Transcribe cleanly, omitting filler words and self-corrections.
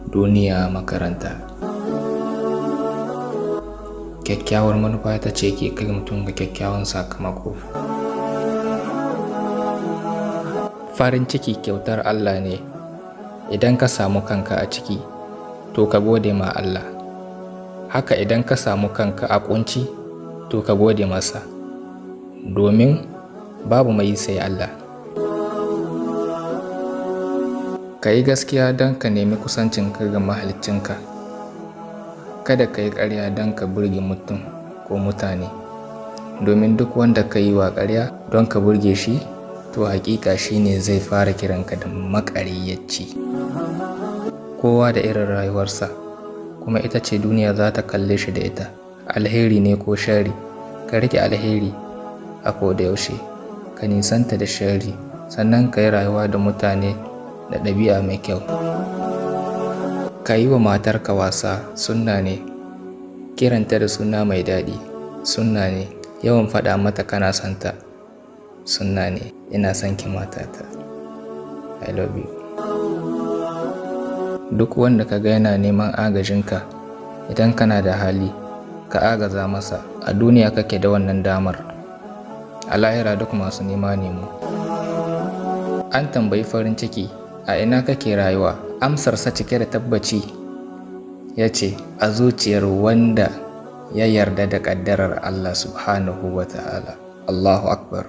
duniya makaranta. Kyakkyawar manufa ita ce ke kai mutum ga kyakkyawan sakamako. Farin ciki kyautar Allah ne. Idan ka samu kanka a ciki, to ka gode ma Allah. Haka idan ka samu kanka a kunci, to ka gode masa. Domin babu mai sai Allah. Ka yi gaskiya don ka nemi kusancinka ga mahaliccinka. Kada ka yi ƙarya don ka burge mutum ko mutane, domin duk wanda ka yi wa ƙarya don ka burge shi, to haƙiƙa shi ne zai fara kiranka da maƙaryaci. Kowa da irin rayuwarsa, kuma ita ce duniya za ta kalle shi da ita. Alheri ne ko sharri, ka riƙe alheri a koda yaushe, ka nisanta da sharri, sannan ka yi rayuwa da mutane da ɗabi'a mai kyau. Ka yi wa matarka wasa sunna ne, kiranta da suna mai daɗi sunna ne, yawan faɗa mata kana santa sunna ne. Ina son ki matata, I love you. Duk wanda ka ga yana neman agajinka, idan kana da hali ka agaza masa. A duniya kake da wannan damar, a lahira duk masu nema ne mu. An tambayi farin ciki, a ina kake rayuwa? Amsarsa cike da tabbaci ya ce, a zuciyar wanda ya yarda da ƙaddarar Allah subhanahu wa ta'ala. Allahu Akbar.